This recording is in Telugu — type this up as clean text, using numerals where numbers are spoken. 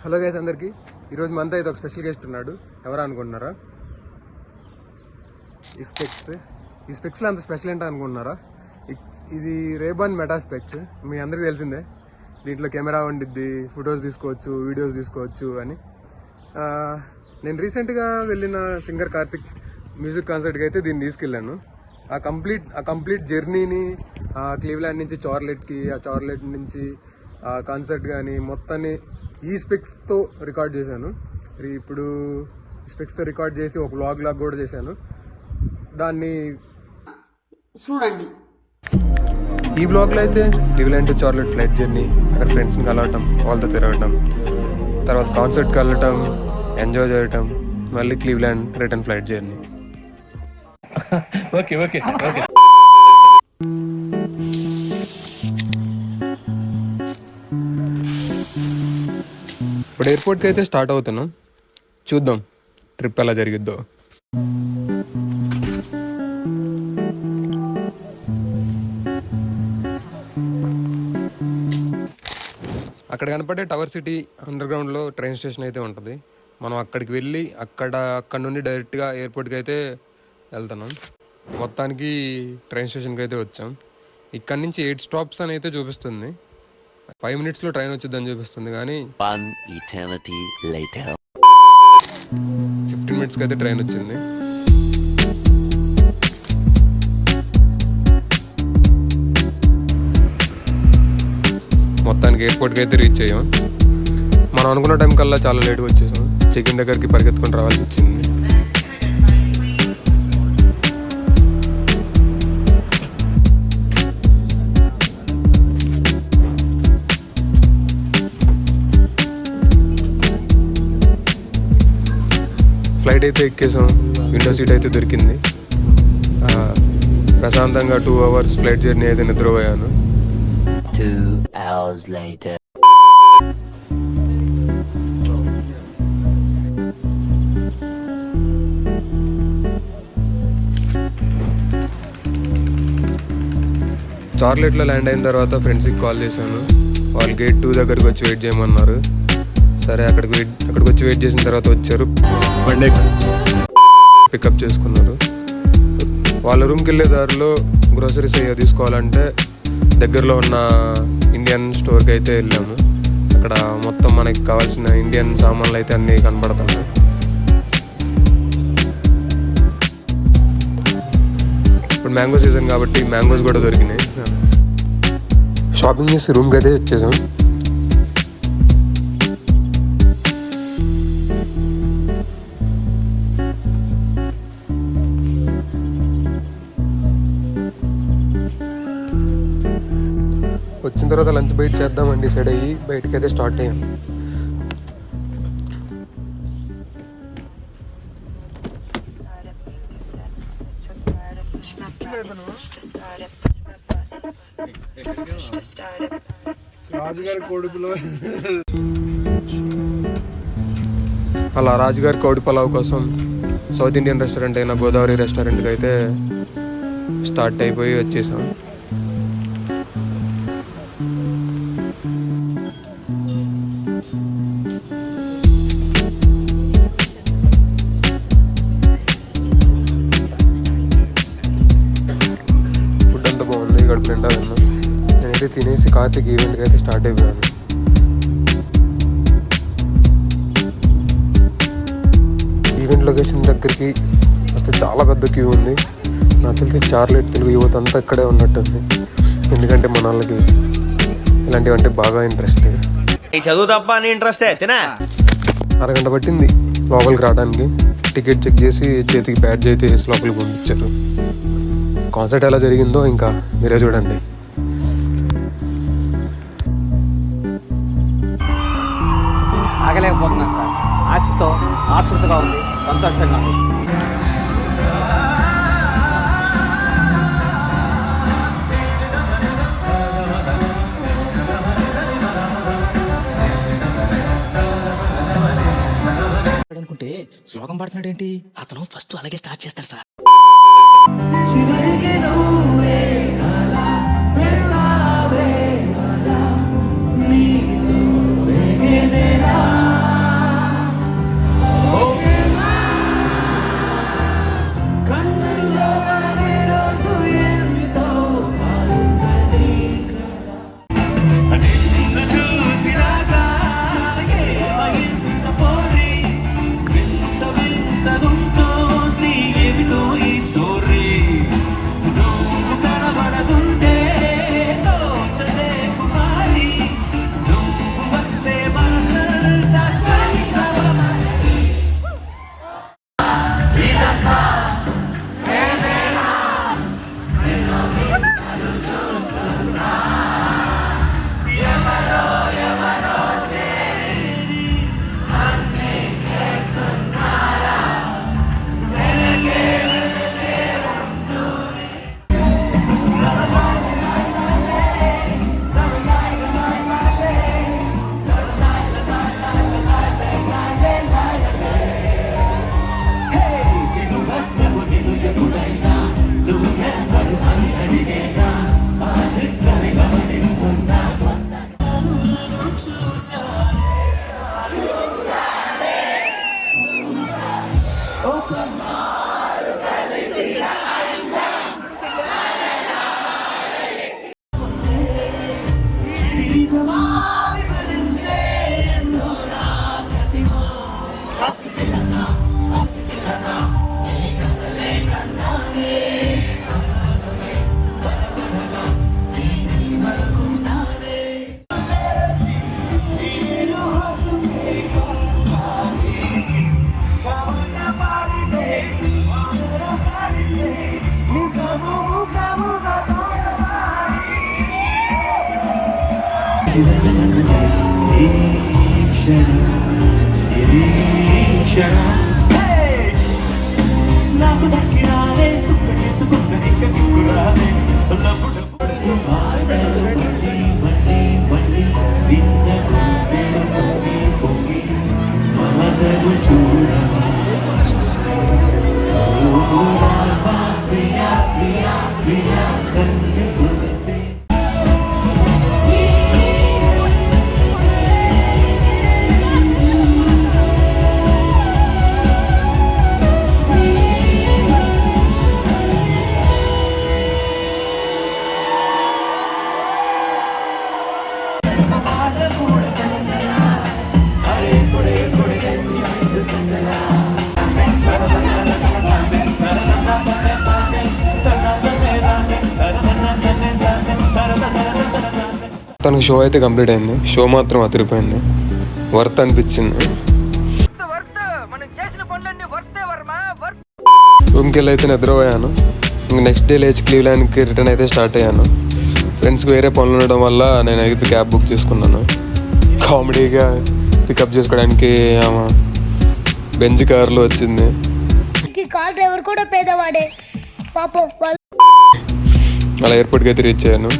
హలో గైస్ అందరికి. ఈరోజు మనతో ఇది ఒక స్పెషల్ గెస్ట్ ఉన్నాడు. ఎవరు అనుకుంటున్నారా? ఈ స్పెక్స్లో అంత స్పెషల్ ఏంటో అనుకుంటున్నారా? ఇది రేబాన్ మెటా స్పెక్స్. మీ అందరికీ తెలిసిందే. దీంట్లో కెమెరా ఉండిద్ది, ఫొటోస్ తీసుకోవచ్చు, వీడియోస్ తీసుకోవచ్చు అని. నేను రీసెంట్గా వెళ్ళిన సింగర్ కార్తిక్ మ్యూజిక్ కాన్సర్ట్కి అయితే దీన్ని తీసుకెళ్ళాను. ఆ కంప్లీట్ జర్నీని క్లీవ్లాండ్ నుంచి చార్లెట్కి, ఆ చార్లెట్ నుంచి కాన్సర్ట్ కానీ మొత్తాన్ని ఈ స్పెక్స్తో రికార్డ్ చేశాను. ఇప్పుడు స్పెక్స్తో రికార్డ్ చేసి ఒక వ్లాగ్ కూడా చేశాను. దాన్ని చూడండి. ఈ వ్లాగ్లో అయితే Cleveland to Charlotte flight journey, అక్కడ ఫ్రెండ్స్ని కలవటం, వాళ్ళతో తిరగటం, తర్వాత కాన్సర్ట్కి వెళ్ళటం, ఎంజాయ్ చేయటం, మళ్ళీ Cleveland return flight journey. Okay okay okay. ఇప్పుడు ఎయిర్పోర్ట్కి అయితే స్టార్ట్ అవుతున్నాం. చూద్దాం ట్రిప్ ఎలా జరిగిద్దో. అక్కడ కనపడే టవర్ సిటీ అండర్ గ్రౌండ్లో ట్రైన్ స్టేషన్ అయితే ఉంటుంది. మనం అక్కడికి వెళ్ళి అక్కడ నుండి డైరెక్ట్గా ఎయిర్పోర్ట్కి అయితే వెళ్తున్నాం. మొత్తానికి ట్రైన్ స్టేషన్కి అయితే వచ్చాం. ఇక్కడ నుంచి 8 స్టాప్స్ అని అయితే చూపిస్తుంది. 5 minutesలో ట్రైన్ వచ్చిందని చూపిస్తుంది, కానీ 15 minutesకి అయితే ట్రైన్ వచ్చింది. మొత్తానికి ఎయిర్పోర్ట్కి అయితే రీచ్ అయ్యాం. మనం అనుకున్న టైం కల్లా చాలా లేట్గా వచ్చేసాం. చెక్-ఇన్ దగ్గరికి పరిగెత్తుకొని రావాల్సి వచ్చింది. ఫ్లైట్ అయితే ఎక్కేసాం. విండో సీట్ అయితే దొరికింది. ప్రశాంతంగా 2 hours ఫ్లైట్ జర్నీ అయితే నిద్రపోయాను. 2 hours later. చార్లెట్లో ల్యాండ్ అయిన తర్వాత ఫ్రెండ్స్కి కాల్ చేశాను. వాళ్ళు గేట్ 2 దగ్గరికి వచ్చి వెయిట్ చేయమన్నారు. సరే అక్కడికి వచ్చి వెయిట్ చేసిన తర్వాత వచ్చారు. బండి పికప్ చేసుకున్నారు. వాళ్ళ రూమ్కి వెళ్ళే దారిలో గ్రోసరీస్ అయ్యో తీసుకోవాలంటే దగ్గరలో ఉన్న ఇండియన్ స్టోర్కి అయితే వెళ్ళాము. అక్కడ మొత్తం మనకి కావాల్సిన ఇండియన్ సామాన్లు అయితే అన్నీ కనబడుతున్నాయి. ఇప్పుడు మ్యాంగో సీజన్ కాబట్టి మ్యాంగోస్ కూడా దొరికినాయి. షాపింగ్ చేసి రూమ్కి అయితే వచ్చేసాం. వచ్చిన తర్వాత లంచ్ బయట చేద్దామని డిసైడ్ అయ్యి బయటకి అయితే స్టార్ట్ అయ్యాం. అలా రాజుగారి కోడి పలావ్ కోసం సౌత్ ఇండియన్ రెస్టారెంట్ అయిన గోదావరి రెస్టారెంట్కి అయితే స్టార్ట్ అయిపోయి వచ్చేసాం. ఫుడ్ అంతా బాగుంది, గడుపు నిండా విన్నాం. నేనైతే తినేసి కార్తిక్ ఈవెంట్కి అయితే స్టార్ట్ అయిపోయాను. ఈవెంట్ లొకేషన్ దగ్గరికి వస్తే చాలా పెద్ద క్యూ ఉంది. నాకు తెలిసి చార్లెట్ తెలుగు యువత అంతా ఇక్కడే ఉన్నట్టుంది. ఎందుకంటే మన వాళ్ళకి ఇలాంటివి అంటే బాగా ఇంట్రెస్ట్. చదువు తప్ప అని ఇంట్రెస్ట్. అరగంట పట్టింది లోపలికి రావడానికి. టికెట్ చెక్ చేసి చేతికి బ్యాడ్జ్ అయితే వేసి లోపలికి పంపించారు. కాన్సర్ట్ ఎలా జరిగిందో ఇంకా మీరే చూడండి. ఆగలేకపోతున్నాను సార్. ఆశతో ఆతృతగా ఉంది, సంతోషంగా ఉంది. అనుకుంటే శ్లోకం పాడుతున్నాడు ఏంటి? అతను ఫస్ట్ అలాగే స్టార్ట్ చేస్తాడు సార్. నీతో వేగేదేనా తనకు షో అయితే కంప్లీట్ అయింది. షో మాత్రం అదిరిపోయింది, వర్త్ అనిపించింది. రూమ్కి వెళ్ళి అయితే నిద్రపోయాను. ఇంక నెక్స్ట్ డే లేచి క్లీవ్లాండ్కి రిటర్న్ అయితే స్టార్ట్ అయ్యాను. ఫ్రెండ్స్కి వేరే పనులు ఉండడం వల్ల నేను అయితే క్యాబ్ బుక్ చేసుకున్నాను. కామెడీగా పికప్ చేసుకోవడానికి ఆమె బెంజ్ కార్లో వచ్చింది. కార్ డ్రైవర్ కూడా పేదవాడే పాపం. అలా ఎయిర్పోర్ట్కి అయితే రీచ్ అయ్యాను.